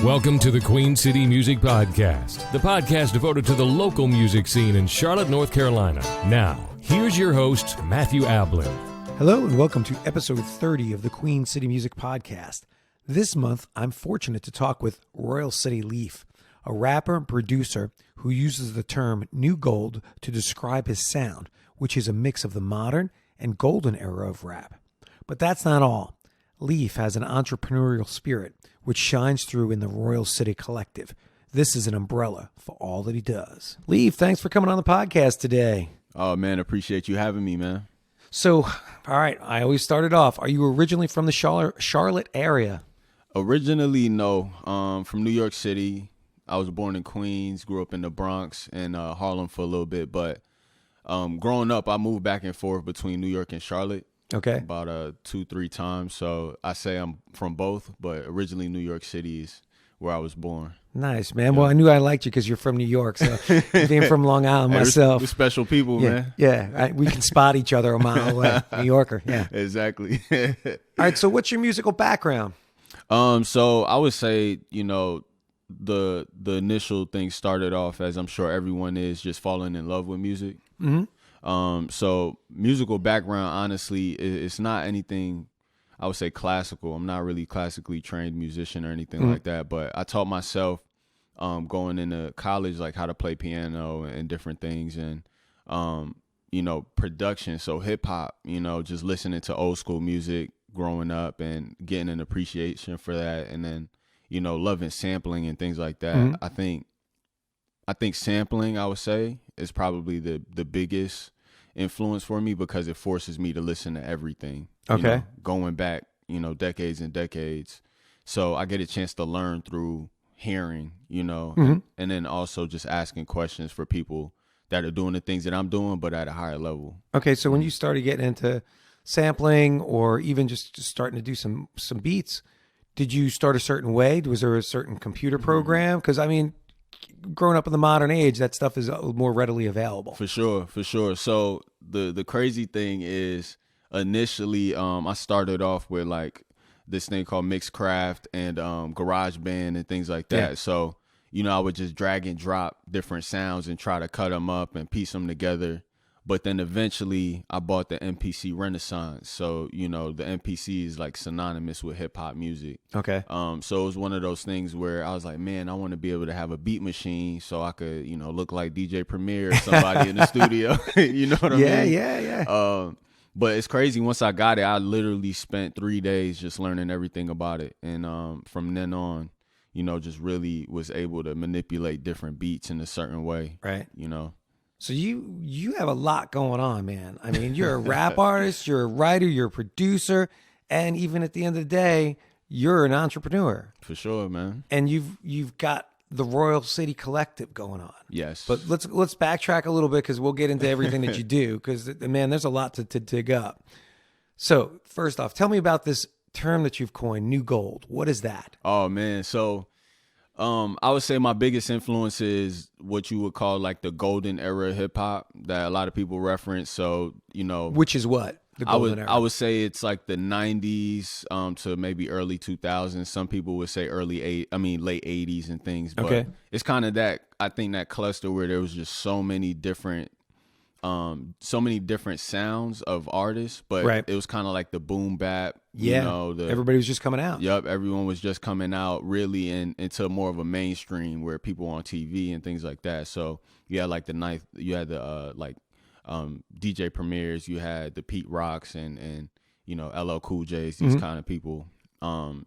Welcome to the Queen City Music Podcast, the podcast devoted to the local music scene in Charlotte, North Carolina. Now, here's your host, Matthew Ablin. Hello and welcome to episode 30 of the Queen City Music Podcast. This month, I'm fortunate to talk with City LiF, a rapper and producer who uses the term new gold to describe his sound, which is a mix of the modern and golden era of rap. But that's not all. LiF has an entrepreneurial spirit, which shines through in the Royal City Collective. This is an umbrella for all that he does. LiF, thanks for coming on the podcast today. Oh, man, appreciate you having me, man. So, all right, I always started off. Are you originally from the Charlotte area? Originally, no. From New York City. I was born in Queens, grew up in the Bronx and Harlem for a little bit. But growing up, I moved back and forth between New York and Charlotte. Okay. About 2-3 times. So I say I'm from both, but originally New York City is where I was born. Nice, man. Yeah. Well, I knew I liked you because you're from New York. So being from Long Island myself. We're special people, man. Yeah. We can spot each other a mile away. New Yorker. Yeah. Exactly. All right. So what's your musical background? So I would say, the initial thing started off as I'm sure everyone is just falling in love with music. Mm-hmm. So musical background, honestly, it's not anything I would say classical. I'm not really classically trained musician or anything like that, but I taught myself going into college, like how to play piano and different things and, production. So hip hop, just listening to old school music growing up and getting an appreciation for that. And then, loving sampling and things like that. I think sampling, I would say, is probably the biggest influence for me because it forces me to listen to everything. Okay. Going back, decades and decades. So I get a chance to learn through hearing, and then also just asking questions for people that are doing the things that I'm doing, but at a higher level. Okay. So when you started getting into sampling or even just starting to do some beats, did you start a certain way? Was there a certain computer program? Because, growing up in the modern age, that stuff is more readily available. For sure. So the crazy thing is initially I started off with like this thing called Mixcraft and GarageBand and things like that. Yeah. So, I would just drag and drop different sounds and try to cut them up and piece them together. But then eventually I bought the MPC Renaissance. So, the MPC is like synonymous with hip hop music. Okay. So it was one of those things where I was like, man, I want to be able to have a beat machine so I could, look like DJ Premier or somebody in the studio. You know what I mean? Yeah. But it's crazy. Once I got it, I literally spent 3 days just learning everything about it. And from then on, just really was able to manipulate different beats in a certain way. Right. So you have a lot going on, man. You're a rap artist, you're a writer, you're a producer, and even at the end of the day, you're an entrepreneur. For sure, man. And you've got the Royal City Collective going on. Yes. But let's backtrack a little bit because we'll get into everything that you do because, man, there's a lot to dig up. So first off, tell me about this term that you've coined, new gold. What is that? Oh, man. So I would say my biggest influence is what you would call like the golden era hip hop that a lot of people reference. So, which is what? The golden era. I would say it's like the 90s to maybe early 2000s. Some people would say late 80s and things. But okay. It's kind of that cluster where there was just so many different sounds of artists, but right. It was kind of like the boom bap. Yeah, everybody was just coming out. Yep, everyone was just coming out really into more of a mainstream where people on TV and things like that. So you had like DJ Premiers, you had the Pete Rocks and LL Cool J's, these kind of people.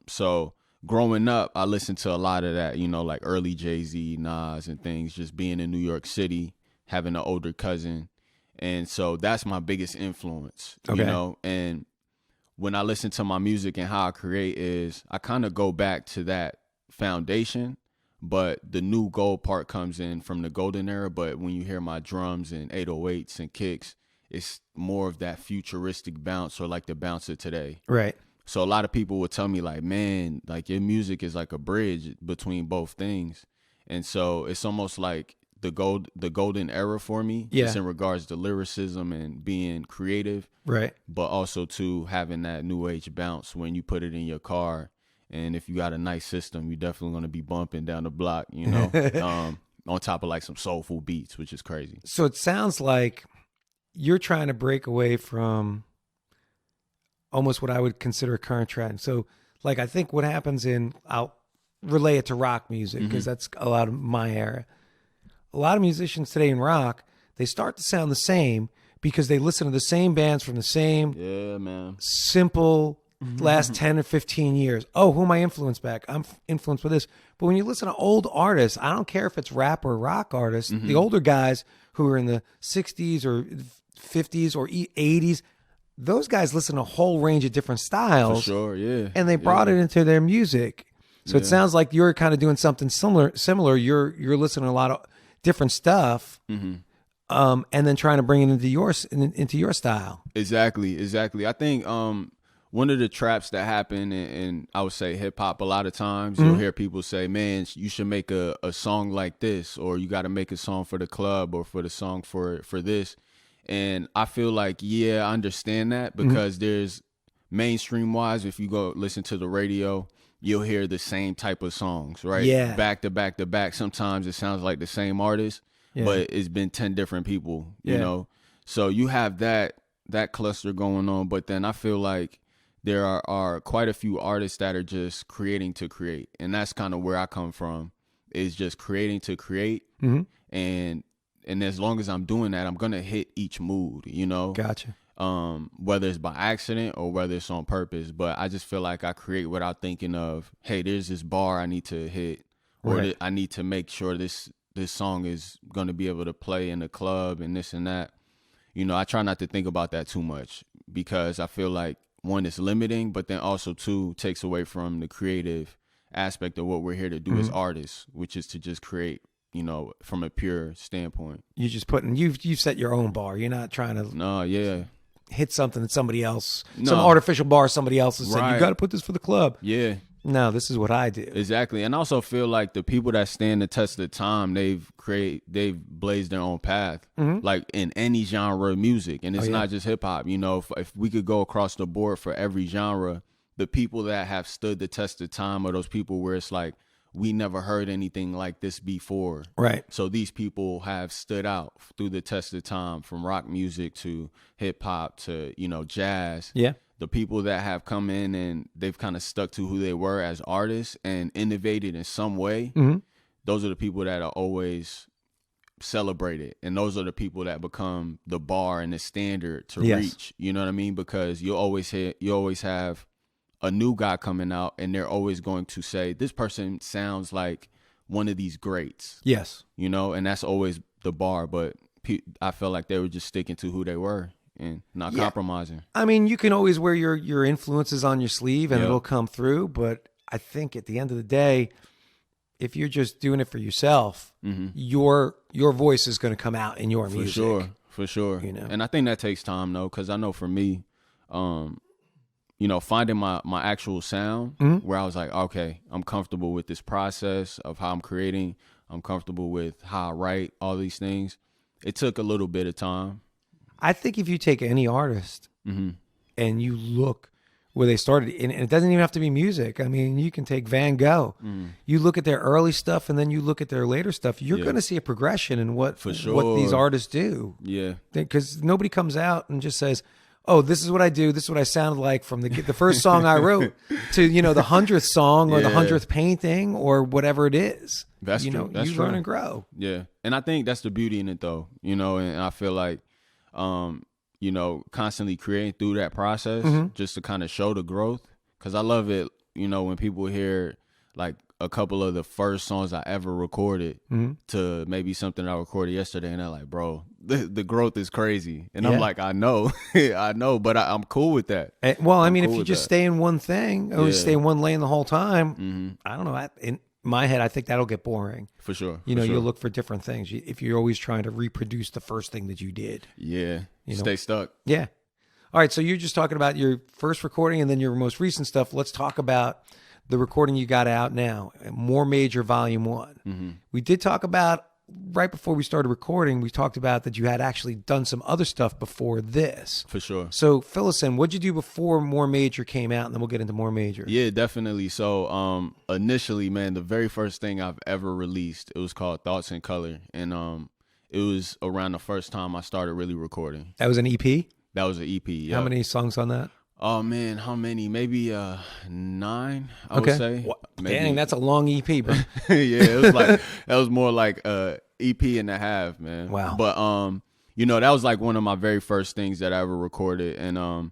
So growing up, I listened to a lot of that, like early Jay-Z, Nas and things, just being in New York City, having an older cousin. And so that's my biggest influence, and when I listen to my music and how I create is I kind of go back to that foundation, but the new gold part comes in from the golden era. But when you hear my drums and 808s and kicks, it's more of that futuristic bounce or like the bounce of today. Right. So a lot of people would tell me like, man, like your music is like a bridge between both things. And so it's almost like the golden era for me, just in regards to lyricism and being creative, right? But also to having that new age bounce when you put it in your car And if you got a nice system, you're definitely going to be bumping down the block, on top of like some soulful beats, which is crazy. So it sounds like you're trying to break away from almost what I would consider a current trend. So like, I think what happens I'll relay it to rock music because that's a lot of my era. A lot of musicians today in rock, they start to sound the same because they listen to the same bands from the same simple last 10 or 15 years. Oh, who am I influenced back? I'm influenced by this. But when you listen to old artists, I don't care if it's rap or rock artists, the older guys who are in the 60s or 50s or 80s, those guys listen to a whole range of different styles. For sure, yeah. And they brought it into their music. So it sounds like you're kind of doing something similar. You're listening to a lot of different stuff. And then trying to bring it into your style. Exactly. I think one of the traps that happen in I would say hip hop, a lot of times you'll hear people say, man, you should make a song like this, or you got to make a song for the club or for the song for this. And I feel like, I understand that because there's mainstream wise, if you go listen to the radio, you'll hear the same type of songs, right? Yeah. Back to back to back. Sometimes it sounds like the same artist. Yeah. But it's been 10 different people, you know? So you have that cluster going on. But then I feel like there are quite a few artists that are just creating to create. And that's kind of where I come from, is just creating to create. And as long as I'm doing that, I'm going to hit each mood, Gotcha. Whether it's by accident or whether it's on purpose. But I just feel like I create without thinking of, hey, there's this bar I need to hit, or I need to make sure this song is going to be able to play in the club and this and that. I try not to think about that too much because I feel like, one, it's limiting, but then also, two, takes away from the creative aspect of what we're here to do as artists, which is to just create, from a pure standpoint. You're just you've set your own bar. You're not trying to hit something that somebody else, some artificial bar somebody else has said, you got to put this for the club. Yeah. No, this is what I do. Exactly. And I also feel like the people that stand the test of time, they've blazed their own path, like in any genre of music. And it's not just hip hop. If we could go across the board for every genre, the people that have stood the test of time are those people where it's like, we never heard anything like this before. Right. So these people have stood out through the test of time, from rock music to hip hop to, jazz. Yeah. The people that have come in and they've kind of stuck to who they were as artists and innovated in some way, those are the people that are always celebrated. And those are the people that become the bar and the standard to reach. You know what I mean? Because you always have a new guy coming out and they're always going to say, this person sounds like one of these greats. Yes. And that's always the bar. But I felt like they were just sticking to who they were and not compromising. I mean, you can always wear your influences on your sleeve and it'll come through. But I think at the end of the day, if you're just doing it for yourself, your voice is going to come out in your music. For sure. And I think that takes time, though, because I know for me, finding my actual sound where I was like, okay, I'm comfortable with this process of how I'm creating. I'm comfortable with how I write, all these things. It took a little bit of time. I think if you take any artist and you look where they started, and it doesn't even have to be music. I mean, you can take Van Gogh. You look at their early stuff and then you look at their later stuff. You're going to see a progression in what these artists do. Yeah. Because nobody comes out and just says, oh, this is what I do. This is what I sounded like from the first song I wrote to, the 100th song or the 100th painting or whatever it is. That's true. That's true. Learn and grow. Yeah. And I think that's the beauty in it, though, and I feel like, constantly creating through that process just to kind of show the growth. Because I love it, when people hear like a couple of the first songs I ever recorded to maybe something I recorded yesterday, and they're like, bro, the growth is crazy. And I'm like, I know, but I'm cool with that. Well, I mean, if you just stay in one thing, or stay in one lane the whole time, I don't know. In my head, I think that'll get boring. For sure. You'll look for different things if you're always trying to reproduce the first thing that you did. Yeah. Stay stuck. Yeah. All right. So you're just talking about your first recording and then your most recent stuff. Let's talk about the recording you got out now, More Major Volume 1. We did talk about right before we started recording, we talked about that you had actually done some other stuff before this. For sure. So fill us in. What'd you do before More Major came out? And then we'll get into More Major. Yeah, definitely. So initially, man, the very first thing I've ever released, it was called Thoughts in Color. And it was around the first time I started really recording. That was an EP? That was an EP, yeah. How many songs on that? Oh, man, how many? Maybe 9, I would say. Maybe. Dang, that's a long EP, bro. Yeah, it was like, that was more like EP and a half, man. Wow. But, that was like one of my very first things that I ever recorded. And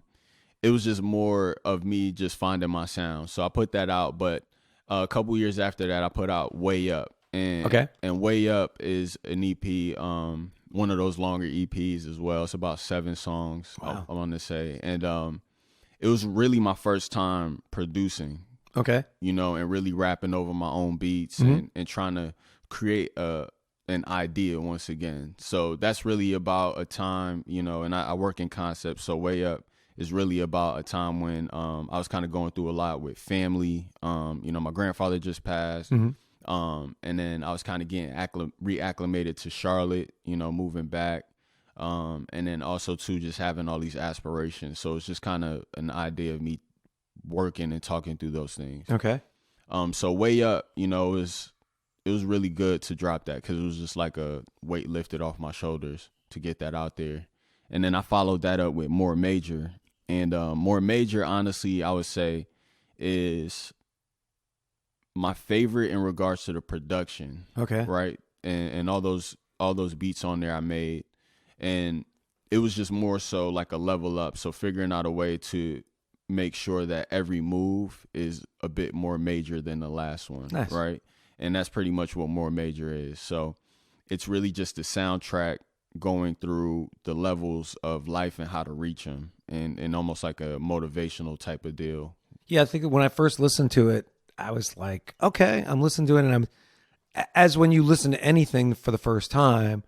it was just more of me just finding my sound. So I put that out. But a couple years after that, I put out Way Up. And Way Up is an EP, one of those longer EPs as well. It's about 7 songs, wow. I want to say. And it was really my first time producing. Okay. And really rapping over my own beats and trying to create an idea once again. So that's really about a time, and I work in concepts. So Way Up is really about a time when I was kind of going through a lot with family. My grandfather just passed. And then I was kind of getting reacclimated to Charlotte, moving back. And then also too, just having all these aspirations. So it's just kind of an idea of me working and talking through those things. Okay. So Way Up, it was really good to drop that because it was just like a weight lifted off my shoulders to get that out there. And then I followed that up with More Major. And More Major, honestly, I would say is my favorite in regards to the production. Okay. Right. And all those beats on there I made. And it was just more so like a level up. So figuring out a way to make sure that every move is a bit more major than the last one. Nice. Right. And that's pretty much what More Major is. So it's really just the soundtrack going through the levels of life and how to reach them and almost like a motivational type of deal. Yeah, I think when I first listened to it, I was like, okay, I'm listening to it. And as when you listen to anything for the first time,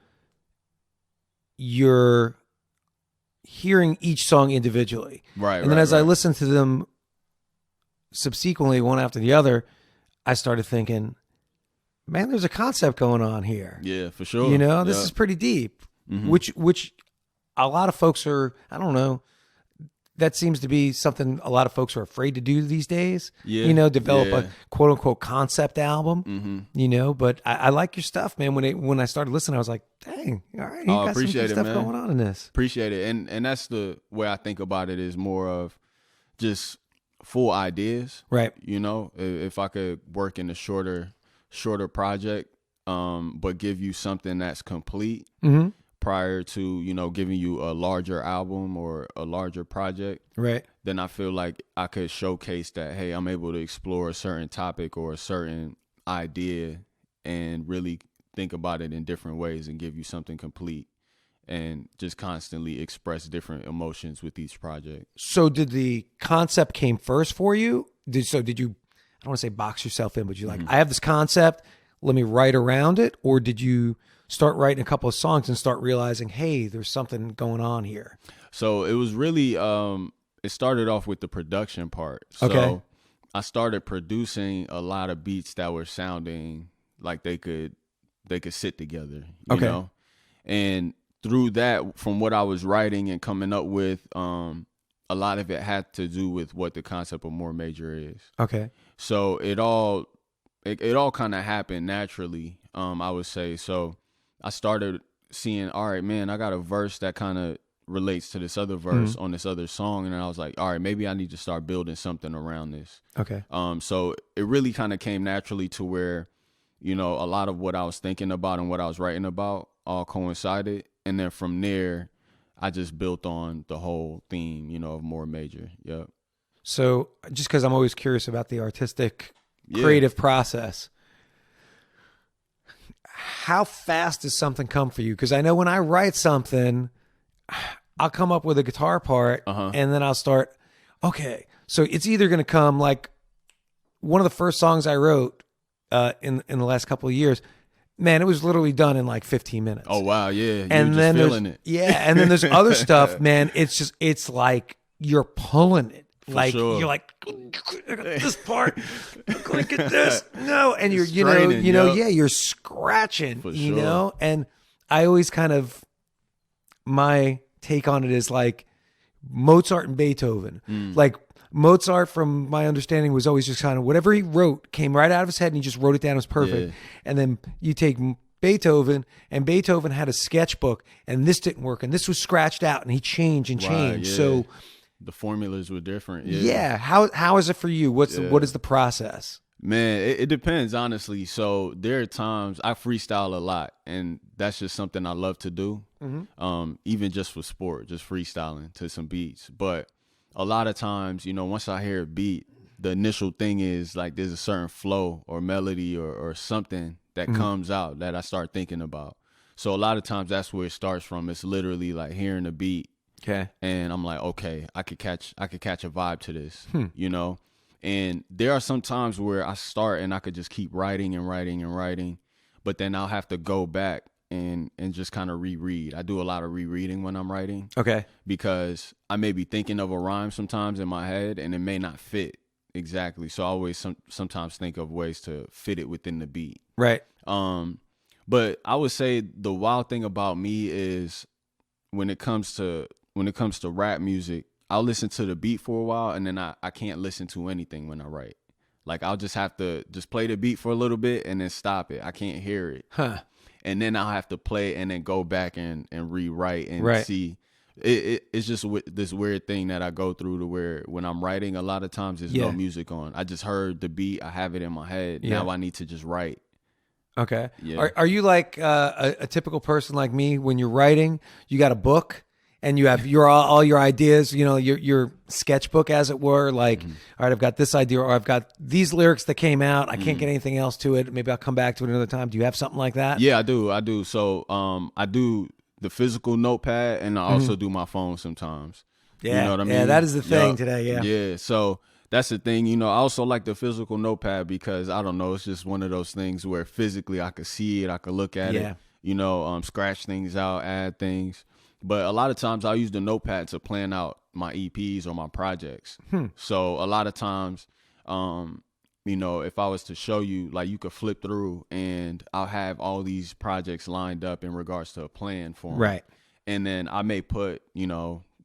you're hearing each song individually. Right. And then as I listened to them subsequently, one after the other, I started thinking, man, there's a concept going on here. Yeah, for sure. This is pretty deep, which a lot of folks are, I don't know, that seems to be something a lot of folks are afraid to do these days. Yeah. Develop a quote unquote concept album, but I like your stuff, man. When I started listening, I was like, dang, all right, you got some good stuff going on in this. Appreciate it. And that's the way I think about it is more of just full ideas. Right. If I could work in a shorter project, but give you something that's complete prior to, giving you a larger album or a larger project, right? Then I feel like I could showcase that, hey, I'm able to explore a certain topic or a certain idea and really think about it in different ways and give you something complete and just constantly express different emotions with each project. So did the concept came first for you? Did you, I don't want to say box yourself in, but you're like, I have this concept, let me write around it? Or did you start writing a couple of songs and start realizing, hey, there's something going on here? So it was really, it started off with the production part. So okay. I started producing a lot of beats that were sounding like they could sit together, you know? And through that, from what I was writing and coming up with, a lot of it had to do with what the concept of More Major is. Okay. So it all kind of happened naturally, I would say. So I started seeing, all right, man, I got a verse that kind of relates to this other verse on this other song. And then I was like, all right, maybe I need to start building something around this. Okay. So it really kind of came naturally to where, a lot of what I was thinking about and what I was writing about all coincided. And then from there, I just built on the whole theme, of More Major. Yep. So just because I'm always curious about the artistic creative process, how fast does something come for you? Because I know when I write something, I'll come up with a guitar part and then I'll start, okay, so it's either going to come like one of the first songs I wrote in the last couple of years, man, it was literally done in like 15 minutes. Oh, wow, yeah. And then feeling it. Yeah, and then there's other stuff, man, it's like you're pulling it. like sure. you're like, I got this part, I'm going to get this. No, and you're Straining, you're scratching, For you sure. know. And I always kind of, my take on it is like Mozart and Beethoven. Like Mozart, from my understanding, was always just kind of whatever he wrote came right out of his head, and he just wrote it down. It was perfect. Yeah. And then you take Beethoven, and Beethoven had a sketchbook, and this didn't work, and this was scratched out, and he changed and Right, changed. yeah. So The formulas were different. yeah, how is it for you? What is the process? Man, it depends, honestly. So there are times I freestyle a lot, and that's just something I love to do. Even just for sport, just freestyling to some beats. But a lot of times, once I hear a beat, the initial thing is like there's a certain flow or melody or something that comes out that I start thinking about. So a lot of times that's where it starts from. It's literally like hearing a beat. Okay. And I'm like, okay, I could catch a vibe to this, And there are some times where I start and I could just keep writing and writing and writing, but then I'll have to go back and just kind of reread. I do a lot of rereading when I'm writing. Okay. Because I may be thinking of a rhyme sometimes in my head and it may not fit exactly. So I always sometimes think of ways to fit it within the beat. Right. But I would say the wild thing about me is when it comes to rap music, I'll listen to the beat for a while and then I can't listen to anything when I write. Like I'll just have to just play the beat for a little bit and then stop it. I can't hear it. And then I'll have to play and then go back and rewrite and see. It's just this weird thing that I go through to where when I'm writing, a lot of times there's no music on. I just heard the beat. I have it in my head. Now I need to just write. Okay. Yeah. Are you like a typical person like me? When you're writing, you got a book and you have all your ideas, your sketchbook, as it were. Like, all right, I've got this idea, or I've got these lyrics that came out. I can't get anything else to it. Maybe I'll come back to it another time. Do you have something like that? Yeah, I do. So I do the physical notepad, and I also do my phone sometimes. Yeah. You know what I mean? Yeah, that is the thing Yup. today. Yeah. Yeah. So that's the thing. I also like the physical notepad because I don't know, it's just one of those things where physically I could see it, I could look at it, scratch things out, add things. But a lot of times I'll use the notepad to plan out my EPs or my projects. So a lot of times, if I was to show you, like you could flip through and I'll have all these projects lined up in regards to a plan for them. Right. And then I may put,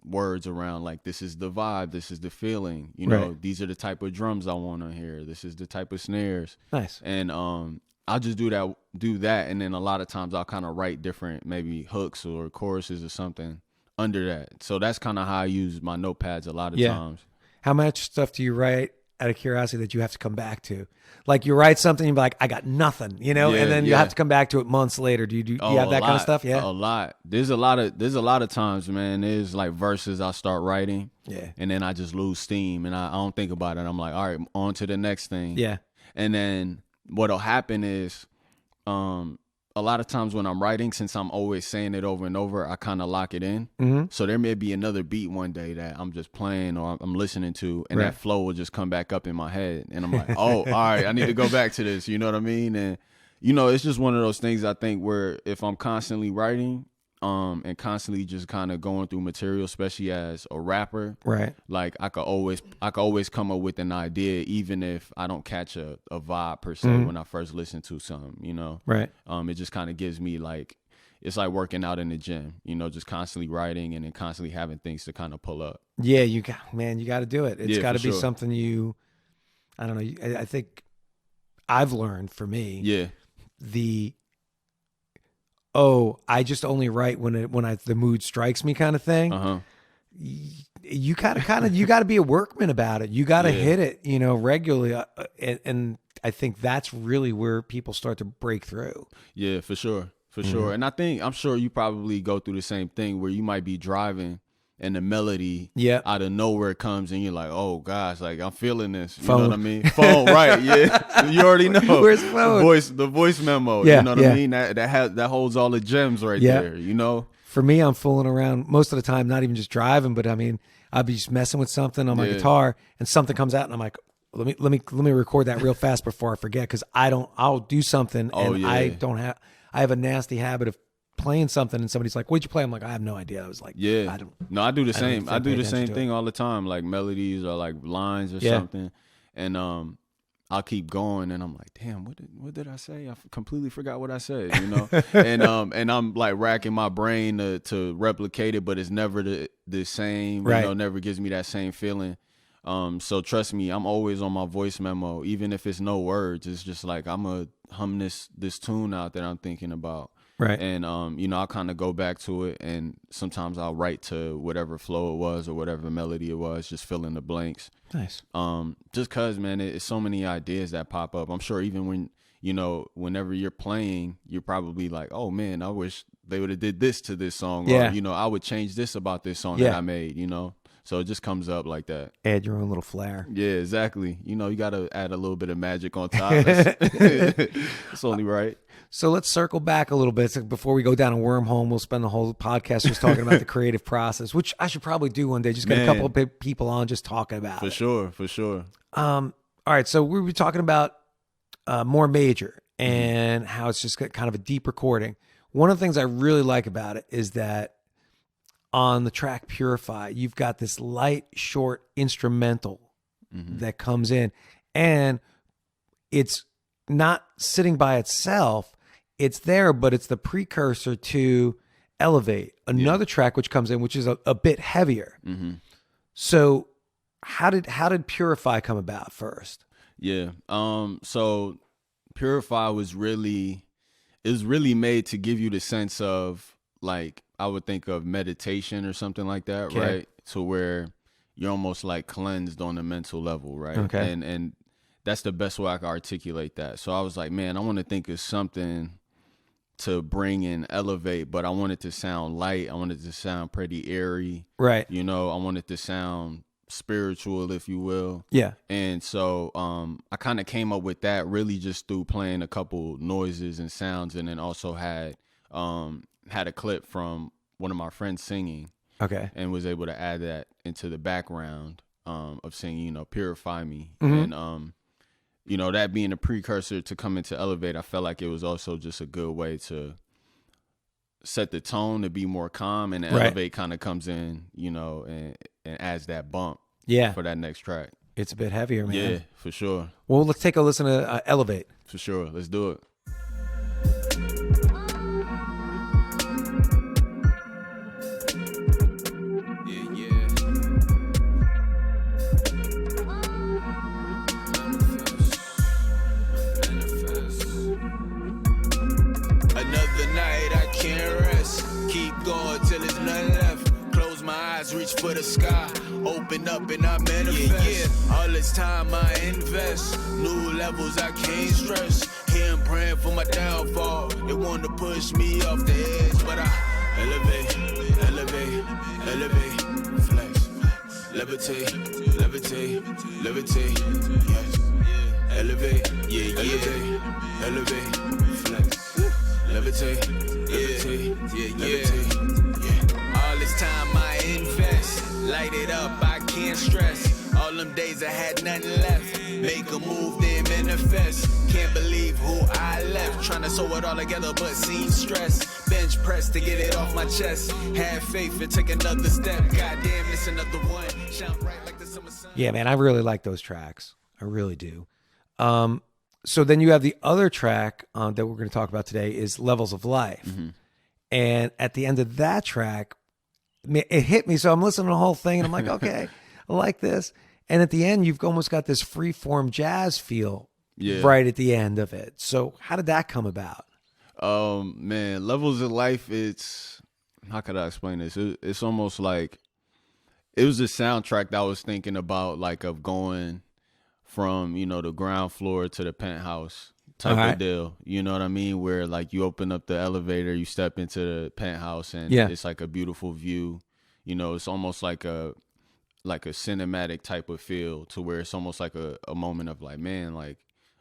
words around like, this is the vibe, this is the feeling, Right. these are the type of drums I want to hear. This is the type of snares. Nice. And I'll just do that. And then a lot of times I'll kind of write different maybe hooks or choruses or something under that. So that's kind of how I use my notepads a lot of times. How much stuff do you write out of curiosity that you have to come back to? Like you write something, you're like, I got nothing, and then you have to come back to it months later. Do you have that kind of stuff? Yeah. A lot. There's a lot of times, man. There's like verses I start writing. Yeah. And then I just lose steam and I don't think about it. I'm like, all right, on to the next thing. Yeah. And then what'll happen is a lot of times when I'm writing, since I'm always saying it over and over, I kind of lock it in. So there may be another beat one day that I'm just playing or I'm listening to, and that flow will just come back up in my head. And I'm like, oh, all right, I need to go back to this. You know what I mean? And, it's just one of those things I think where if I'm constantly writing and constantly just kind of going through material, especially as a rapper, Right. like I could always come up with an idea, even if I don't catch a vibe per se when I first listen to something, Right. It just kind of gives me like, it's like working out in the gym, just constantly writing and then constantly having things to kind of pull up. Yeah, you got to do it. It's got to for be sure. something I don't know. I think I've learned for me. Yeah. I just only write when the mood strikes me kind of thing. You got to be a workman about it. You got to hit it, regularly. And I think that's really where people start to break through. Yeah, for sure. For sure. And I'm sure you probably go through the same thing where you might be driving and the melody out of nowhere comes and you're like, oh gosh, like I'm feeling this. You know what I mean? Phone, right. Yeah. You already know. Where's phone? The voice memo. Yeah, You know what I mean? That holds all the gems right there, For me, I'm fooling around most of the time, not even just driving, but I mean, I'll be just messing with something on my guitar and something comes out and I'm like, let me record that real fast before I forget. Cause I'll do something and I have a nasty habit of playing something and somebody's like, "What'd you play?" I'm like, "I have no idea." I was like, Yeah. I don't. No, I do the same. I do the same to thing all the time, like melodies or like lines or something. And I'll keep going and I'm like, damn, what did I say? I completely forgot what I said, you know? and I'm like racking my brain to replicate it, but it's never the same, right. You know, never gives me that same feeling. So trust me, I'm always on my voice memo, even if it's no words. It's just like I'm gonna hum this tune out that I'm thinking about. Right. And you know, I'll kind of go back to it, and sometimes I'll write to whatever flow it was or whatever melody it was, just fill in the blanks. Nice. Just cause, man, it's so many ideas that pop up. I'm sure even when, you know, whenever you're playing, you're probably like, oh man, I wish they would have did this to this song. Yeah. Or, you know, I would change this about this song that I made, you know? So it just comes up like that. Add your own little flair. Yeah, exactly. You know, you got to add a little bit of magic on top. It's only right. So let's circle back a little bit. So before we go down a wormhole, we'll spend the whole podcast just talking about the creative process, which I should probably do one day. Just get a couple of people on just talking about it. For sure. All right. So we were talking about More Major and how it's just kind of a deep recording. One of the things I really like about it is that on the track Purify, you've got this light, short instrumental that comes in, and it's not sitting by itself. It's there, but it's the precursor to Elevate, another track which comes in, which is a bit heavier. So how did Purify come about first? Yeah. So Purify was really made to give you the sense of, like, I would think of meditation or something like that, right? To where you're almost like cleansed on a mental level, right? Okay. And that's the best way I can articulate that. So I was like, man, I want to think of something to bring and elevate, but I want it to sound light. I want it to sound pretty airy. Right. You know, I want it to sound spiritual, if you will. Yeah. And so I kind of came up with that really just through playing a couple noises and sounds, and then also had a clip from one of my friends singing. Okay. And was able to add that into the background of singing, you know, Purify Me. And you know, that being a precursor to come into Elevate, I felt like it was also just a good way to set the tone to be more calm, and Elevate kind of comes in, you know, and adds that bump for that next track. It's a bit heavier, man. Yeah, for sure. Well, let's take a listen to Elevate. For sure. Let's do it. Reach for the sky, open up and I manifest. All this time I invest, new levels I can't stress. Here I'm praying for my downfall. They want to push me off the edge, but I elevate, flex, levitate, yes. Elevate, elevate, flex, levitate, levitate. All this time I invest, light it up, I can't stress. All them days I had nothing left, make a move, then manifest. Can't believe who I left, trying to sew it all together but seem stressed. Bench press to get it off my chest, have faith and take another step. Goddamn, this another one, shine bright like the summer sun. Yeah, man, I really like those tracks. I really do. So then you have the other track that we're going to talk about today is Levels of Life. And at the end of that track, it hit me. So I'm listening to the whole thing and I'm like, okay, I like this. And at the end, you've almost got this free form jazz feel right at the end of it. So how did that come about? Man, Levels of Life, it's, how could I explain this? It's almost like, it was a soundtrack that I was thinking about, like, of going from, you know, the ground floor to the penthouse type of deal. You know what I mean? Where, like, you open up the elevator, you step into the penthouse, and it's like a beautiful view. You know, it's almost like a cinematic type of feel, to where it's almost like a moment of like, man, like,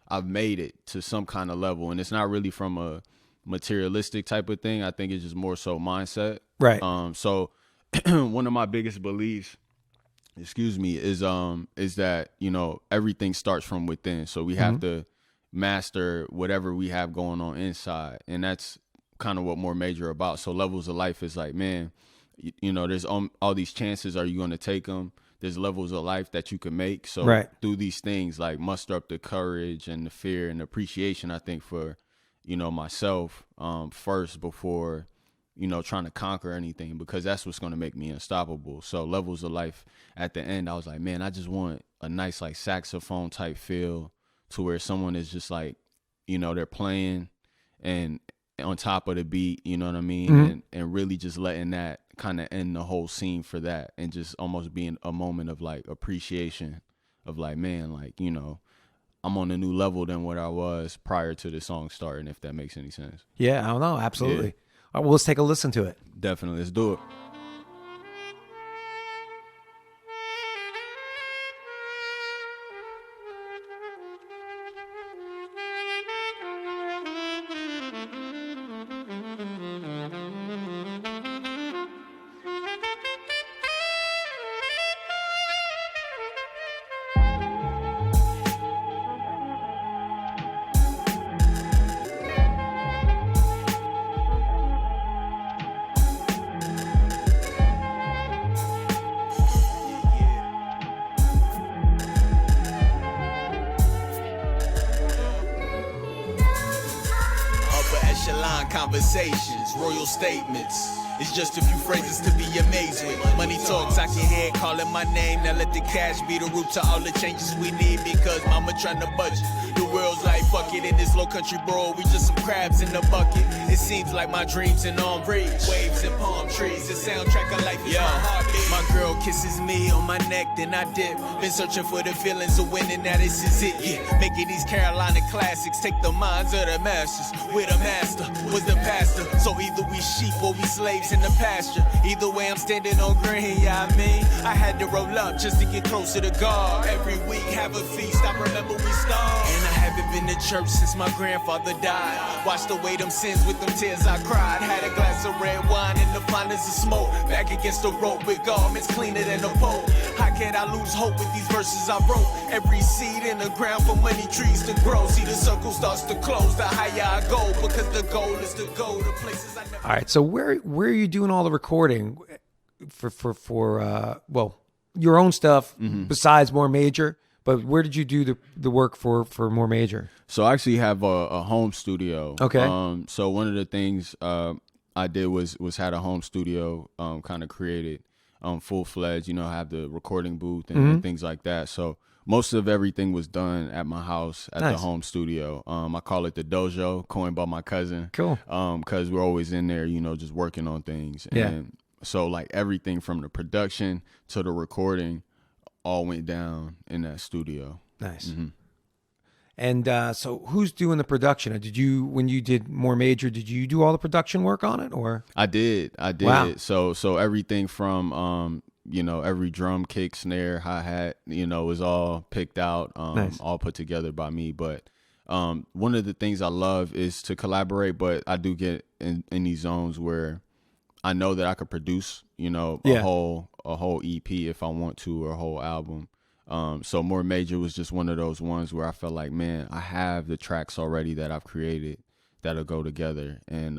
I've made it to some kind of level. And it's not really from a materialistic type of thing. I think it's just more so mindset. Right. So one of my biggest beliefs, is that, you know, everything starts from within. So we have to master whatever we have going on inside. And that's kind of what More Major about. So Levels of Life is like, man, you know, there's all these chances. Are you going to take them? There's levels of life that you can make. So through these things, like muster up the courage and the fear and appreciation, I think, for, you know, myself first before, you know, trying to conquer anything, because that's what's going to make me unstoppable. So Levels of Life, at the end, I was like, man, I just want a nice like saxophone type feel to where someone is just like, you know, they're playing and on top of the beat, you know what I mean? And really just letting that kind of end the whole scene for that, and just almost being a moment of like appreciation of like, man, like, you know, I'm on a new level than what I was prior to the song starting, if that makes any sense. Yeah, I don't know. Absolutely. Yeah. All right, well, let's take a listen to it. Definitely. Let's do it. Conversations, royal statements. It's just a few phrases to be amazed with. Money talks, I can hear it calling my name. Now let the cash be the root to all the changes we need, because mama trying to budget. The world's like, fuck it, in this low country bro, we just some crabs in the bucket. It seems like my dreams in on reach. Waves and palm trees, the soundtrack of life is my heartbeat. My girl kisses me on my neck, then I dip. Been searching for the feelings of winning, now this is it, yeah. Making these Carolina classics, take the minds of the masters. We're the master, was the pastor. So either we sheep or we slaves in the pasture. Either way, I'm standing on green, yeah, I mean. I had to roll up just to get closer to God. Every week, have a feast, I remember we starved. And I haven't been to church since my grandfather died. Watched away them sins with them tears I cried. Had a glass of red wine in the finest of smoke. Back against the rope with garments cleaner than a pole. How can I lose hope with these verses I wrote? Every seed in the ground for money trees to grow. See, the circle starts to close the higher I go, because the goal is to go to places I never. All right, so where are you doing all the recording for well, your own stuff besides More Major? But where did you do the work for More Major? So I actually have a home studio. Okay. So one of the things I did was had a home studio kind of created full-fledged, you know, have the recording booth and things like that. So most of everything was done at my house at the home studio. I call it the dojo, coined by my cousin. Cool. Because we're always in there, you know, just working on things. Yeah. And so like everything from the production to the recording all went down in that studio. Nice. And so who's doing the production? When you did More Major, did you do all the production work on it, or? I did. Wow. So everything from, you know, every drum, kick, snare, hi-hat, you know, was all picked out, all put together by me. But one of the things I love is to collaborate, but I do get in these zones where I know that I could produce, you know, a whole EP if I want to, or a whole album. So More Major was just one of those ones where I felt like, man, I have the tracks already that I've created that'll go together. And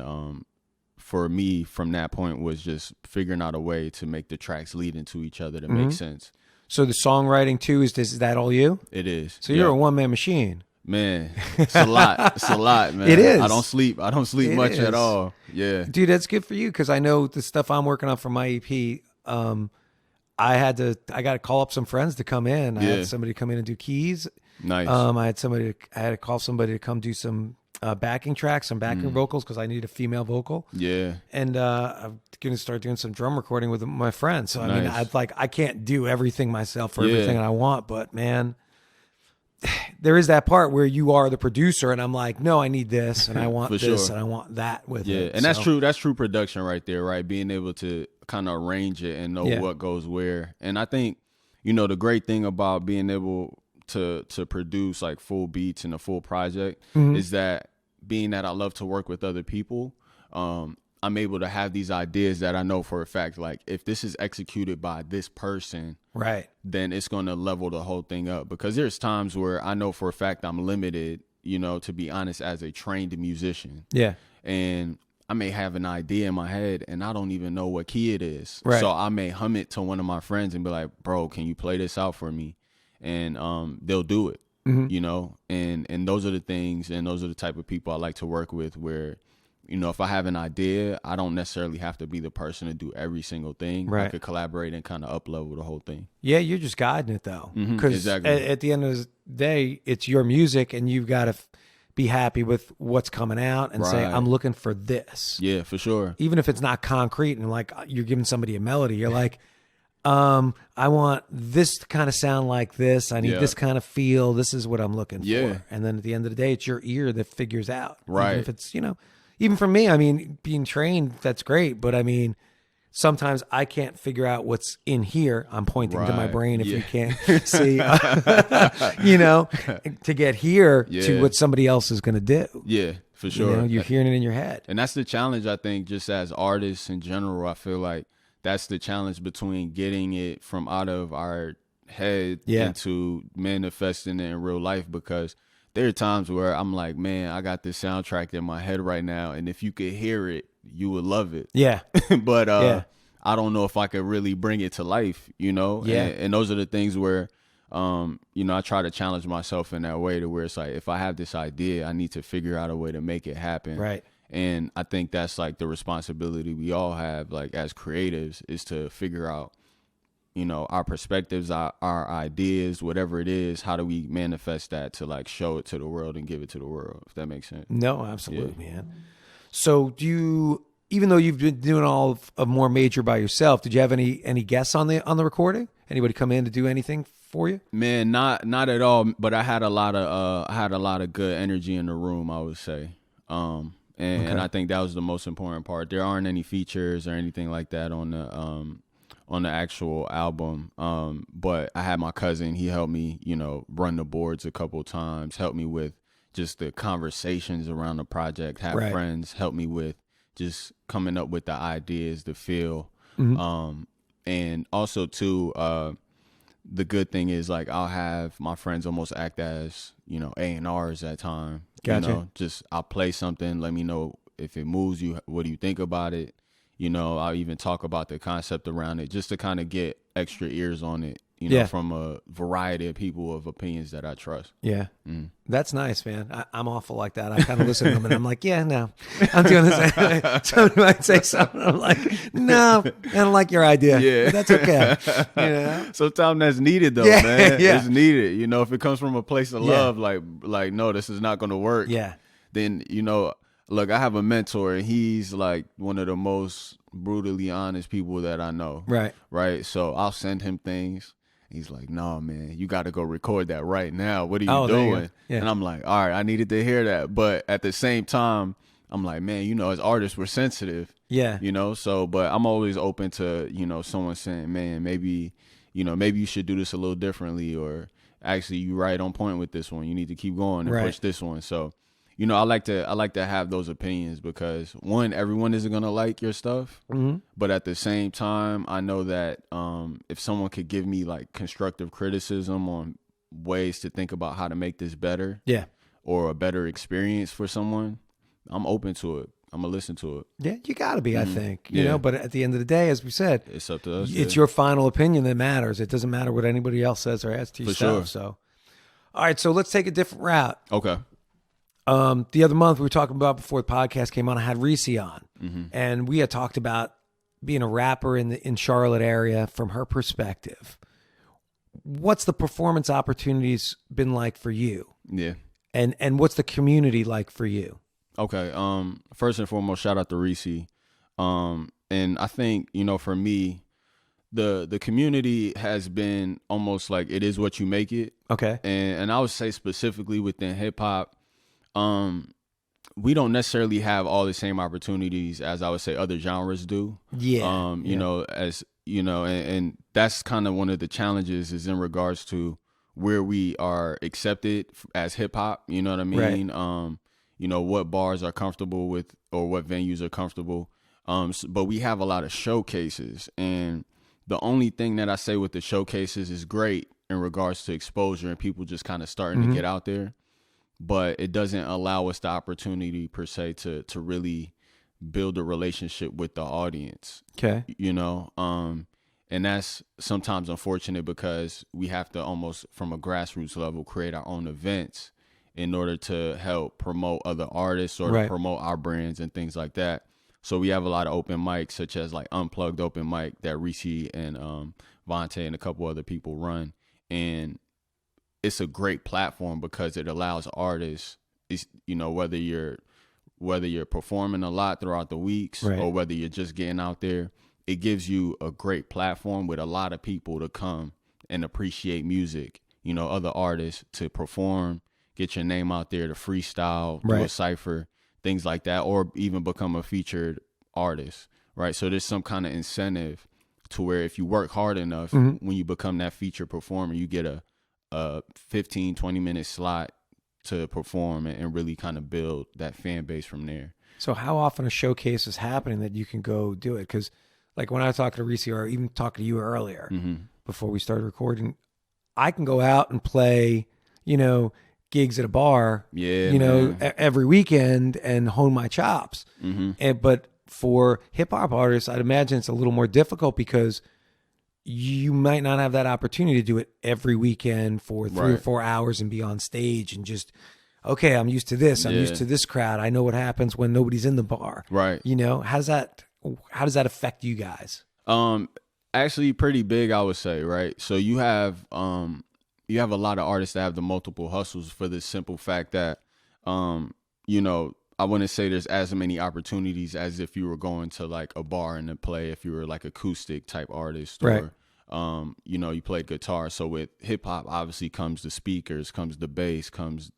for me, from that point, was just figuring out a way to make the tracks lead into each other to make sense. So the songwriting too, is that all you? It is. So you're a one-man machine. Man, it's a lot. It's a lot, man. It is. I don't sleep much at all. Yeah. Dude, that's good for you, because I know the stuff I'm working on for my EP, I got to call up some friends to come in. I had somebody come in and do keys. Nice. I had to call somebody to come do some backing tracks, some backing vocals, because I need a female vocal. Yeah. And I'm going to start doing some drum recording with my friends. So, I mean, I can't do everything myself for everything I want, but man, there is that part where you are the producer and I'm like, no, I need this and I want this and I want that with it. And that's true. That's true production right there, right? Being able to kind of arrange it and know what goes where. And I think, you know, the great thing about being able to produce like full beats and a full project is that, being that I love to work with other people, I'm able to have these ideas that I know for a fact, like if this is executed by this person, right, then it's going to level the whole thing up. Because there's times where I know for a fact I'm limited, you know, to be honest, as a trained musician. Yeah. And I may have an idea in my head and I don't even know what key it is. Right. So I may hum it to one of my friends and be like, bro, can you play this out for me? And they'll do it, you know, and those are the things, and those are the type of people I like to work with, where, you know, if I have an idea, I don't necessarily have to be the person to do every single thing. Right. I could collaborate and kind of up-level the whole thing. Yeah, you're just guiding it, though. Because exactly. at the end of the day, it's your music, and you've got to be happy with what's coming out and say, Right. I'm looking for this. Yeah, for sure. Even if it's not concrete and like you're giving somebody a melody, you're like, I want this to kind of sound like this. I need Yeah. this kind of feel. This is what I'm looking Yeah. for. And then at the end of the day, it's your ear that figures out. Right. Even if it's, you know, even for me, I mean, being trained, that's great. But I mean, sometimes I can't figure out what's in here. I'm pointing to my Right. brain if Yeah. you can't see, you know, to get here to Yeah. what somebody else is going to do. Yeah, for sure. You know, you're hearing it in your head. And that's the challenge, I think, just as artists in general. I feel like that's the challenge between getting it from out of our head Yeah. into manifesting it in real life, because there are times where I'm like, man, I got this soundtrack in my head right now, and if you could hear it, you would love it. Yeah. But Yeah. I don't know if I could really bring it to life, you know? Yeah. And those are the things where, you know, I try to challenge myself in that way, to where it's like, if I have this idea, I need to figure out a way to make it happen. Right. And I think that's like the responsibility we all have, like as creatives, is to figure out, you know, our perspectives, our ideas, whatever it is, how do we manifest that to like show it to the world and give it to the world, if that makes sense. No, absolutely, man. So do you, even though you've been doing all of More Major by yourself, did you have any guests on the recording? Anybody come in to do anything for you? Man, not at all, but I had a lot of good energy in the room, I would say. And I think that was the most important part. There aren't any features or anything like that on the actual album. But I had my cousin, he helped me, you know, run the boards a couple of times, helped me with just the conversations around the project, have Right. friends help me with just coming up with the ideas, the feel. And also too, the good thing is, like, I'll have my friends almost act as, you know, A&Rs at time. Gotcha. You know, just I'll play something, let me know if it moves you, what do you think about it? You know, I'll even talk about the concept around it, just to kind of get extra ears on it, you know, Yeah. from a variety of people of opinions that I trust. Yeah. That's nice, man. I'm awful like that. I kind of listen to them and I'm like, yeah, no, I'm doing this. Somebody might say something. I'm like, no, I don't like your idea. Yeah. But that's okay. You know? Sometimes that's needed though, Yeah, man. yeah. It's needed. You know, if it comes from a place of Yeah. love, like, no, this is not going to work. Yeah. Then, you know, look, I have a mentor and he's like one of the most brutally honest people that I know. Right. Right. So I'll send him things. He's like, no, man, you got to go record that right now. What are you Oh, there you go. doing? Yeah. And I'm like, all right, I needed to hear that. But at the same time, I'm like, man, you know, as artists, we're sensitive. Yeah. You know, so, but I'm always open to, you know, someone saying, man, maybe you should do this a little differently, or actually you right on point with this one. You need to keep going and Right. push this one. So, you know, I like to have those opinions, because one, everyone isn't going to like your stuff, but at the same time, I know that if someone could give me like constructive criticism on ways to think about how to make this better, Yeah. or a better experience for someone, I'm open to it. I'm gonna listen to it. Yeah. You got to be, I think, you Yeah. know, but at the end of the day, as we said, It's up to us. it's yeah. your final opinion that matters. It doesn't matter what anybody else says or adds to your For stuff. sure. So, all right. So let's take a different route. Okay. The other month we were talking about, before the podcast came on, I had Reese on, and we had talked about being a rapper in Charlotte area from her perspective. What's the performance opportunities been like for you, Yeah. and what's the community like for you? Okay. First and foremost, shout out to Reese. And I think, you know, for me, the community has been almost like it is what you make it. Okay. And I would say specifically within hip hop, we don't necessarily have all the same opportunities as I would say other genres do. Yeah. You know, as you know, and that's kind of one of the challenges, is in regards to where we are accepted as hip hop. You know what I mean? Right. You know, what bars are comfortable with, or what venues are comfortable. But we have a lot of showcases, and the only thing that I say with the showcases is great in regards to exposure and people just kind of starting to get out there, but it doesn't allow us the opportunity per se to really build a relationship with the audience. Okay. You know, and that's sometimes unfortunate because we have to almost from a grassroots level create our own events in order to help promote other artists or to promote our brands and things like that. So we have a lot of open mics, such as like Unplugged open mic that Rishi and Vontae and a couple other people run. And it's a great platform because it allows artists, you know, whether you're performing a lot throughout the weeks or whether you're just getting out there, it gives you a great platform with a lot of people to come and appreciate music, you know, other artists to perform, get your name out there, to freestyle, do a cypher, things like that, or even become a featured artist, right? So there's some kind of incentive to where if you work hard enough, when you become that featured performer, you get a 15, 20-minute slot to perform and really kind of build that fan base from there. So how often a showcase is happening that you can go do it? Because like when I was talking to Reese or even talking to you earlier before we started recording, I can go out and play, you know, gigs at a bar, you know, every weekend and hone my chops. But for hip hop artists, I'd imagine it's a little more difficult because you might not have that opportunity to do it every weekend for 3 or 4 hours and be on stage and just, okay, I'm used to this. I'm used to this crowd. I know what happens when nobody's in the bar. Right. You know, how does that affect you guys? Actually pretty big, I would say, right? So you have a lot of artists that have the multiple hustles for the simple fact that, you know, I wouldn't say there's as many opportunities as if you were going to like a bar and to play if you were like acoustic type artist or, you know, you play guitar. So with hip hop, obviously comes the speakers, comes the bass, comes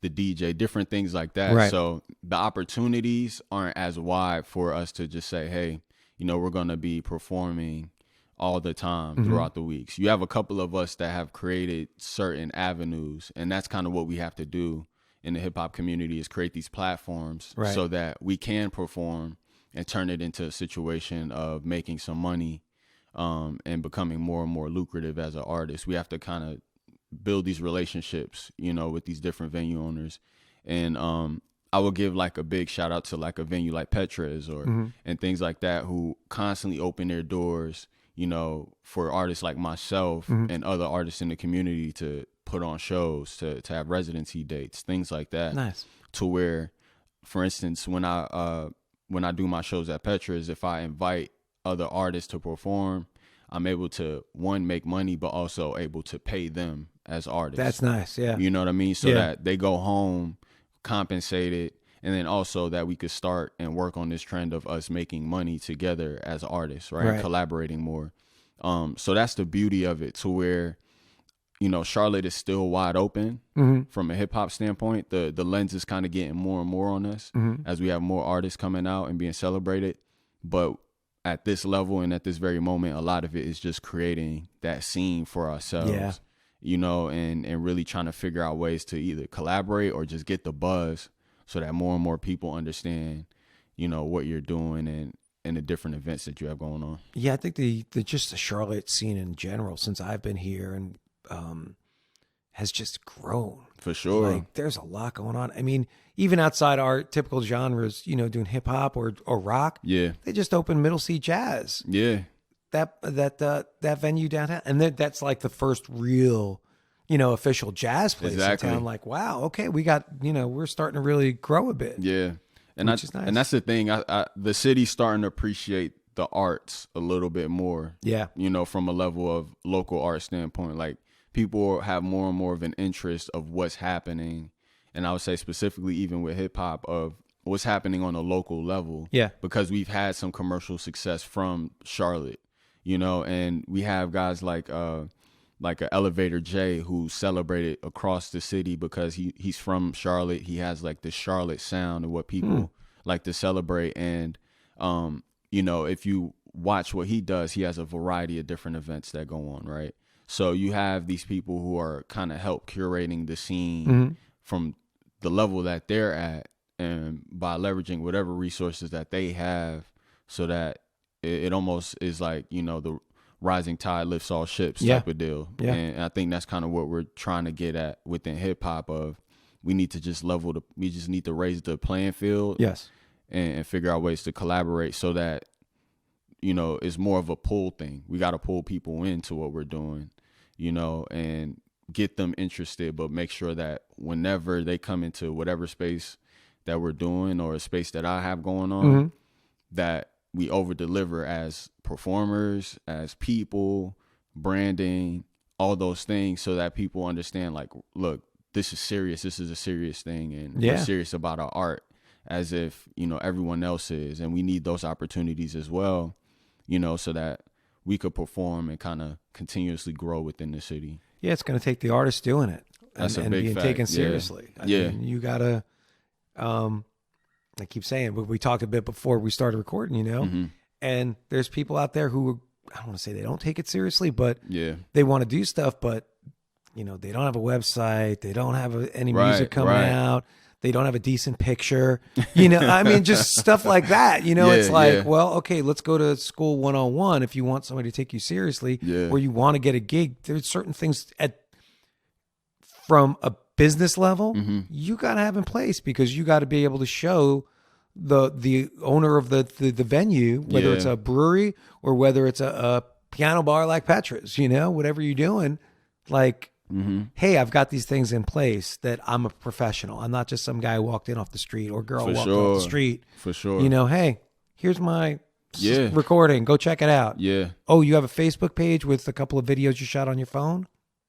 the DJ, different things like that. So the opportunities aren't as wide for us to just say, hey, you know, we're going to be performing all the time throughout the weeks. You have a couple of us that have created certain avenues, and that's kind of what we have to do in the hip hop community is create these platforms so that we can perform and turn it into a situation of making some money and becoming more and more lucrative as an artist. We have to kind of build these relationships, you know, with these different venue owners. And I will give like a big shout out to like a venue like Petra's or and things like that who constantly open their doors, you know, for artists like myself and other artists in the community to put on shows, to have residency dates, things like that. Nice. To where, for instance, when I do my shows at Petra's, if I invite other artists to perform, I'm able to, one, make money, but also able to pay them as artists. That's nice, yeah. You know what I mean? So that they go home compensated, and then also that we could start and work on this trend of us making money together as artists, right? And collaborating more. So that's the beauty of it, to where, you know, Charlotte is still wide open from a hip hop standpoint. The lens is kind of getting more and more on us as we have more artists coming out and being celebrated. But at this level and at this very moment, a lot of it is just creating that scene for ourselves, you know, and really trying to figure out ways to either collaborate or just get the buzz so that more and more people understand, you know, what you're doing and the different events that you have going on. Yeah, I think the just the Charlotte scene in general, since I've been here and has just grown. For sure. Like there's a lot going on. I mean, even outside our typical genres, you know, doing hip hop or rock. Yeah. They just opened Middle Sea Jazz. Yeah. That venue downtown. And that's like the first real, you know, official jazz place in town. Like, wow, okay, we got, you know, we're starting to really grow a bit. Yeah. And that's nice. And that's the thing. The city's starting to appreciate the arts a little bit more. Yeah. You know, from a level of local art standpoint. Like, people have more and more of an interest of what's happening. And I would say specifically even with hip hop of what's happening on a local level. Yeah. Because we've had some commercial success from Charlotte, you know, and we have guys like a Elevator J who celebrated across the city because he's from Charlotte. He has like the Charlotte sound of what people like to celebrate. And, you know, if you watch what he does, he has a variety of different events that go on, right? So you have these people who are kind of help curating the scene from the level that they're at, and by leveraging whatever resources that they have, so that it almost is like, you know, the rising tide lifts all ships type of deal. Yeah. And I think that's kind of what we're trying to get at within hip hop of we need to just we just need to raise the playing field. Yes. and figure out ways to collaborate so that, you know, it's more of a pull thing. We got to pull people into what we're doing, you know, and get them interested, but make sure that whenever they come into whatever space that we're doing or a space that I have going on, that we over deliver as performers, as people, branding, all those things, so that people understand, like, look, this is serious. This is a serious thing. And we're serious about our art as if, you know, everyone else is. And we need those opportunities as well, you know, so that we could perform and kind of continuously grow within the city. Yeah, it's going to take the artist doing it. That's a and big being fact. taken seriously. I mean, you got to, I keep saying, but we talked a bit before we started recording, you know, and there's people out there who, I don't want to say they don't take it seriously, but they want to do stuff, but, you know, they don't have a website. They don't have any music coming out. They don't have a decent picture, you know, I mean, just stuff like that, you know, it's like, well, okay, let's go to school 101. If you want somebody to take you seriously or you want to get a gig, there's certain things from a business level, you got to have in place, because you got to be able to show the owner of the venue, whether it's a brewery or whether it's a piano bar like Petra's, you know, whatever you're doing, like, hey, I've got these things in place, that I'm a professional. I'm not just some guy who walked in off the street or girl walked off the street. For sure. You know, hey, here's my recording. Go check it out. Yeah. Oh, you have a Facebook page with a couple of videos you shot on your phone?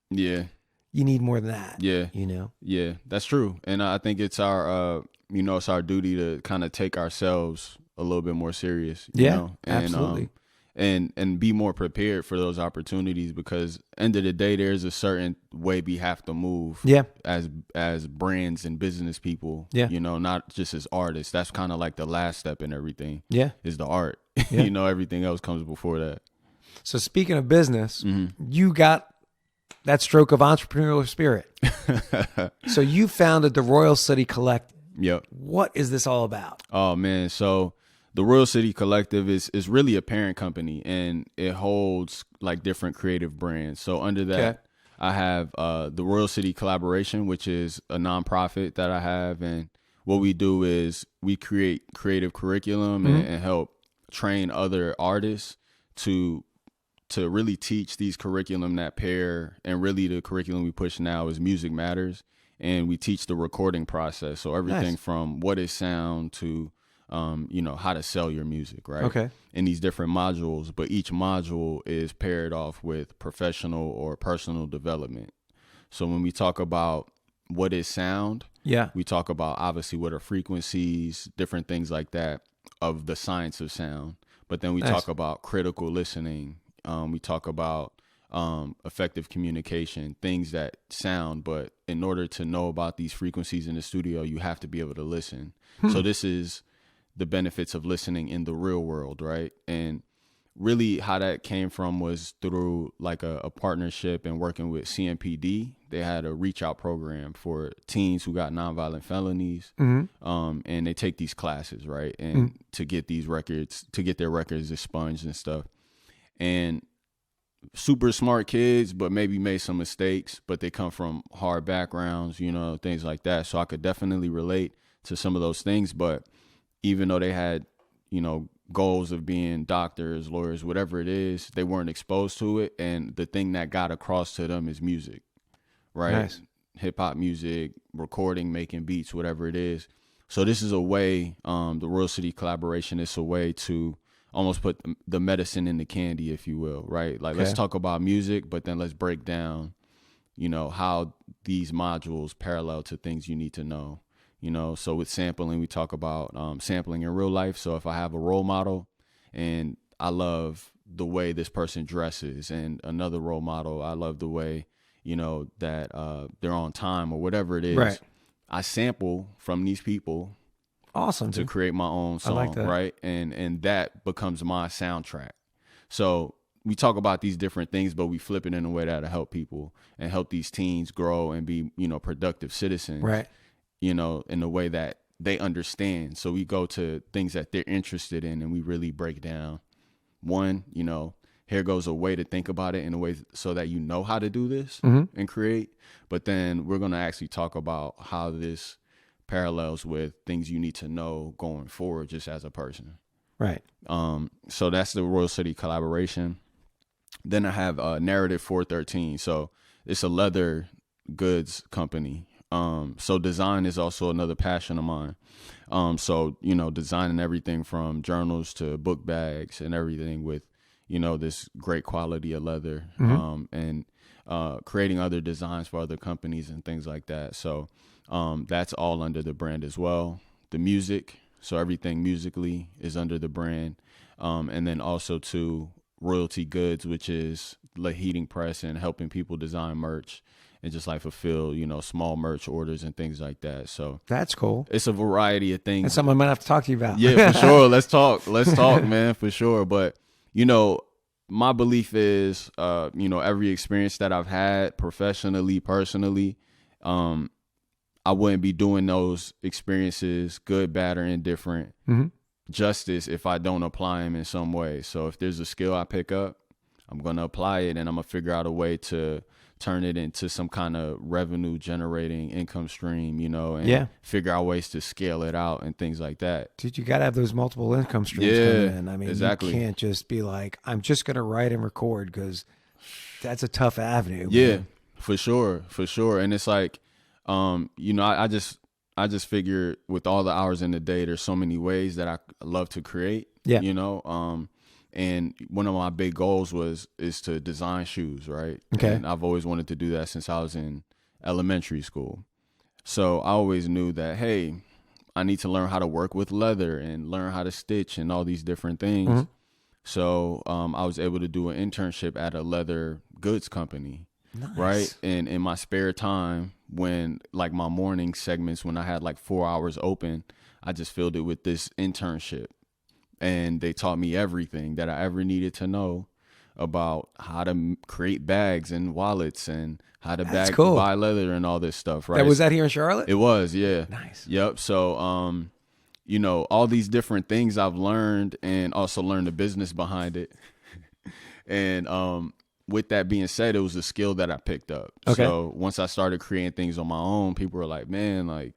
Yeah. You need more than that. Yeah. You know? Yeah, that's true. And I think it's our, you know, it's our duty to kind of take ourselves a little bit more serious. You know? And, absolutely. And be more prepared for those opportunities, because end of the day, there's a certain way we have to move as brands and business people, you know, not just as artists. That's kind of like the last step in everything is the art. You know, everything else comes before that. So speaking of business, you got that stroke of entrepreneurial spirit. So you founded the Royal City Collective. Yep. What is this all about? Oh, man. So the Royal City Collective is really a parent company, and it holds like different creative brands. So under that, I have the Royal City Collaboration, which is a nonprofit that I have. And what we do is we create creative curriculum and help train other artists to really teach these curriculum that pair. And really the curriculum we push now is Music Matters. And we teach the recording process. So everything from what is sound to you know, how to sell your music, right? Okay. In these different modules, but each module is paired off with professional or personal development. So when we talk about what is sound, we talk about obviously what are frequencies, different things like that of the science of sound. But then we talk about critical listening. We talk about effective communication, things that sound, but in order to know about these frequencies in the studio, you have to be able to listen. So this is the benefits of listening in the real world, right? And really how that came from was through like a partnership and working with CMPD. They had a reach out program for teens who got nonviolent felonies. And they take these classes, right? And to get these records, to get their records expunged and stuff. And super smart kids, but maybe made some mistakes, but they come from hard backgrounds, you know, things like that. So I could definitely relate to some of those things. But even though they had, you know, goals of being doctors, lawyers, whatever it is, they weren't exposed to it. And the thing that got across to them is music, right? Nice. Hip hop music, recording, making beats, whatever it is. So this is a way, the Royal City Collaboration is a way to almost put the medicine in the candy, if you will, right? Like, let's talk about music, but then let's break down, you know, how these modules parallel to things you need to know. You know, so with sampling, we talk about sampling in real life. So if I have a role model and I love the way this person dresses, and another role model, I love the way, you know, that they're on time or whatever it is, I sample from these people. Awesome. To create my own song, I like that. Right? And that becomes my soundtrack. So we talk about these different things, but we flip it in a way that'll help people and help these teens grow and be, you know, productive citizens. Right. You know, in a way that they understand. So we go to things that they're interested in, and we really break down. One, you know, here goes a way to think about it in a way so that you know how to do this and create. But then we're going to actually talk about how this parallels with things you need to know going forward just as a person. Right. So that's the Royal City collaboration. Then I have Narrative 413. So it's a leather goods company. So design is also another passion of mine. So, you know, designing everything from journals to book bags and everything with, you know, this great quality of leather, and creating other designs for other companies and things like that. So that's all under the brand as well. The music, so everything musically is under the brand. And then also to Royalty Goods, which is the heating press and helping people design merch and just like fulfill, you know, small merch orders and things like that. So that's cool. It's a variety of things. That's something I might have to talk to you about. Yeah, for sure. Let's talk, man, for sure. But, you know, my belief is, you know, every experience that I've had professionally, personally, I wouldn't be doing those experiences, good, bad, or indifferent, justice if I don't apply them in some way. So if there's a skill I pick up, I'm going to apply it and I'm going to figure out a way to turn it into some kind of revenue generating income stream, you know, and figure out ways to scale it out and things like that. Dude, you got to have those multiple income streams coming in. I mean, exactly. You can't just be like, I'm just going to write and record, because that's a tough avenue. Yeah, man. for sure. And it's like, you know, I just figure with all the hours in the day, there's so many ways that I love to create, you know, and one of my big goals is to design shoes, right? Okay. And I've always wanted to do that since I was in elementary school. So I always knew that, hey, I need to learn how to work with leather and learn how to stitch and all these different things. So I was able to do an internship at a leather goods company, right? And in my spare time, when like my morning segments, when I had like 4 hours open, I just filled it with this internship. And they taught me everything that I ever needed to know about how to create bags and wallets and how to buy leather and all this stuff, right? Was that here in Charlotte? It was, yeah. Nice. Yep. So, you know, all these different things I've learned and also learned the business behind it. And with that being said, it was a skill that I picked up. Okay. So once I started creating things on my own, people were like, man, like,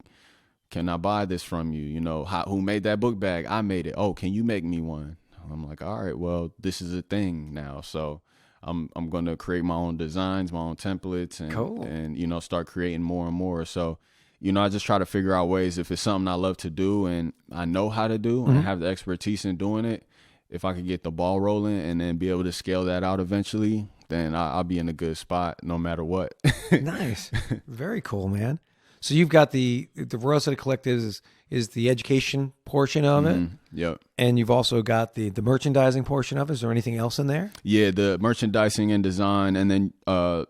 can I buy this from you? You know, who made that book bag? I made it. Oh, can you make me one? I'm like, all right, well, this is a thing now. So I'm going to create my own designs, my own templates, and, you know, start creating more and more. So, you know, I just try to figure out ways, if it's something I love to do and I know how to do and I have the expertise in doing it, if I could get the ball rolling and then be able to scale that out eventually, then I'll be in a good spot no matter what. Nice. Very cool, man. So you've got the Royal City Collective is the education portion of it. Yep. And you've also got the merchandising portion of it. Is there anything else in there? Yeah, the merchandising and design, and then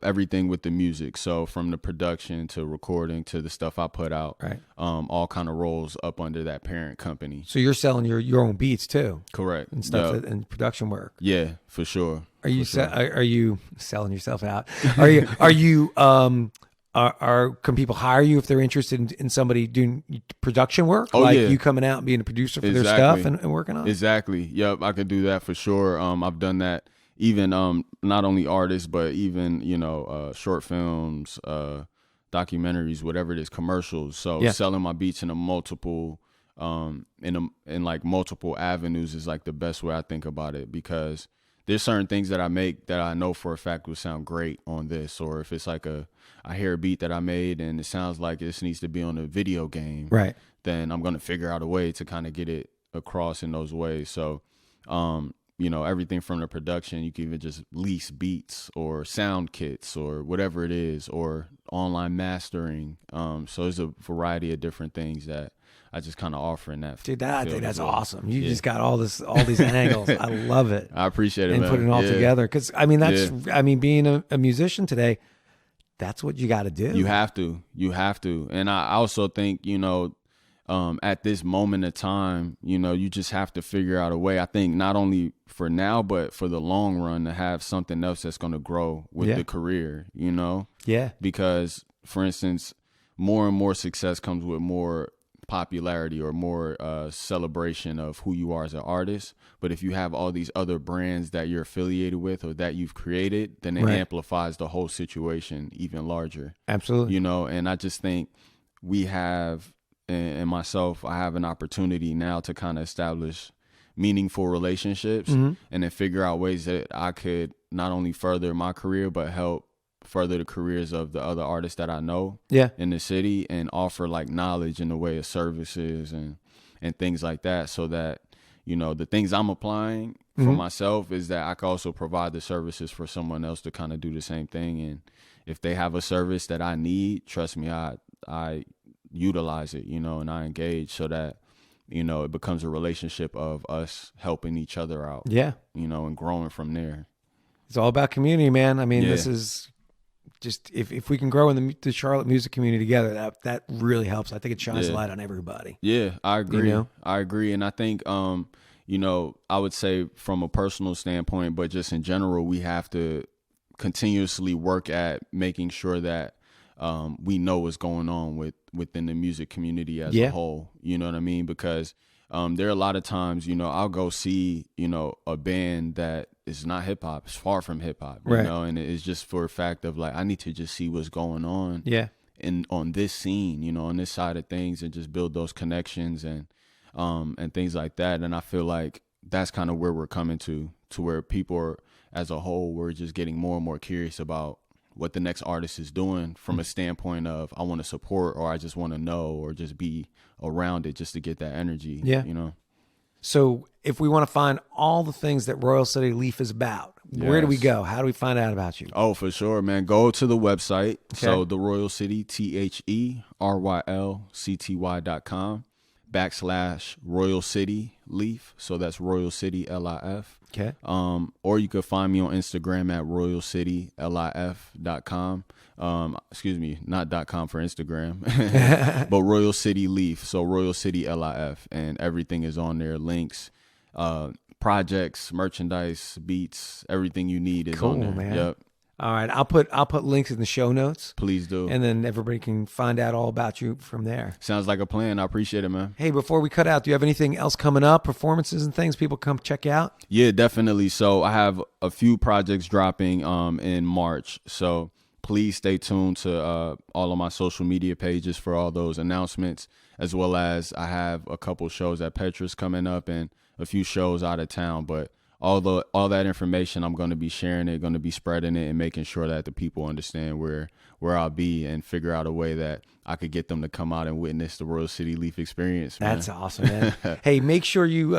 everything with the music. So from the production to recording to the stuff I put out, right? All kind of rolls up under that parent company. So you're selling your own beats too, correct? And stuff and production work. Yeah, for sure. Are you selling yourself out? Are you can people hire you if they're interested in somebody doing production work? Oh, like yeah. you coming out and being a producer for their stuff and working on it? Exactly. Yep, I could do that for sure. I've done that. Even not only artists, but even, you know, short films, documentaries, whatever it is, commercials. So selling my beats in a multiple in like multiple avenues is like the best way I think about it, because there's certain things that I make that I know for a fact would sound great on this, or if it's like I hear a beat that I made and it sounds like this needs to be on a video game, right? Then I'm going to figure out a way to kind of get it across in those ways. So, you know, everything from the production, you can even just lease beats or sound kits or whatever it is, or online mastering. So there's a variety of different things that I just kind of offer in that. Dude, I think that's awesome. You just got all these angles. I love it. I appreciate it, and man. putting it all together. Because I mean, being a musician today, that's what you got to do. You have to. And I also think, you know, at this moment of time, you know, you just have to figure out a way. I think not only for now, but for the long run, to have something else that's going to grow with the career, you know? Yeah. Because, for instance, more and more success comes with more popularity or more celebration of who you are as an artist. But if you have all these other brands that you're affiliated with or that you've created, then it amplifies the whole situation even larger. Absolutely. You know, and I just think we have and myself, I have an opportunity now to kind of establish meaningful relationships Mm-hmm. and then figure out ways that I could not only further my career, but help further the careers of the other artists that I know Yeah. in the city, and offer like knowledge in the way of services and things like that, so that, you know, the things I'm applying for Mhm. myself is that I can also provide the services for someone else to kind of do the same thing. And if they have a service that I need, trust me, I utilize it, you know, and I engage, so that, you know, it becomes a relationship of us helping each other out, Yeah. you know, and growing from there. It's all about community, man. I mean, Yeah. this is just, if we can grow in the Charlotte music community together, that really helps. I think it shines a Yeah. light on everybody. Yeah, I agree. You know? I agree. And I think, you know, I would say from a personal standpoint, but just in general, we have to continuously work at making sure that we know what's going on within the music community as Yeah. a whole. You know what I mean? Because there are a lot of times, you know, I'll go see, you know, a band that is not hip hop. It's far from hip hop, you Right. know, and it's just for a fact of like, I need to just see what's going on Yeah. on this scene, you know, on this side of things, and just build those connections and things like that. And I feel like that's kind of where we're coming to where people are, as a whole, we're just getting more and more curious about what the next artist is doing from a standpoint of, I want to support, or I just want to know, or just be around it just to get that energy. Yeah. You know? So if we want to find all the things that Royal City LiF is about, where do we Yes. go? How do we find out about you? Oh, for sure, man. Go to the website. So the Royal City, TheRoyalCity.com /Royal City LiF. So that's Royal City LIF. Okay. Or you could find me on Instagram at RoyalCityLIF.com. Excuse me, not .com for Instagram, but Royal City LiF. So Royal City LIF, and everything is on there. Links, projects, merchandise, beats, everything you need is Cool, on there. man. Yep. All right. I'll put links in the show notes, Please do. and then everybody can find out all about you from there. Sounds like a plan. I appreciate it, man. Hey, before we cut out, do you have anything else coming up, performances and things people come check out? Yeah, definitely. So I have a few projects dropping in March. So please stay tuned to all of my social media pages for all those announcements, as well as I have a couple shows at Petrus coming up and a few shows out of town. But all that information, I'm going to be sharing it, going to be spreading it, and making sure that the people understand where I'll be, and figure out a way that I could get them to come out and witness the Royal City LiF experience, man. That's awesome, man. Hey, make sure you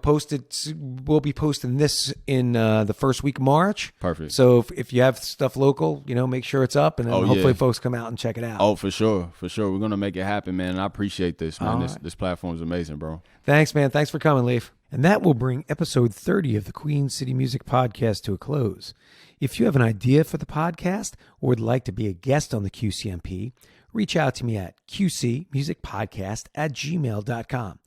post it. We'll be posting this in the first week of March. Perfect. So if you have stuff local, make sure it's up, and then hopefully folks come out and check it out. Oh, for sure. For sure. We're going to make it happen, man. And I appreciate this, man. All right. This platform is amazing, bro. Thanks, man. Thanks for coming, LiF. And that will bring episode 30 of the Queen City Music Podcast to a close. If you have an idea for the podcast or would like to be a guest on the QCMP, reach out to me at qcmusicpodcast@gmail.com.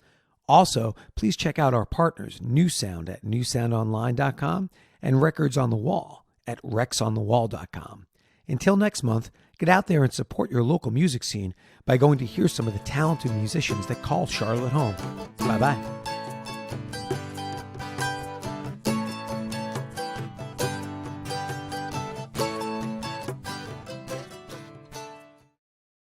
Also, please check out our partners, New Sound at newsoundonline.com and Records on the Wall at rexonthewall.com. Until next month, get out there and support your local music scene by going to hear some of the talented musicians that call Charlotte home. Bye-bye.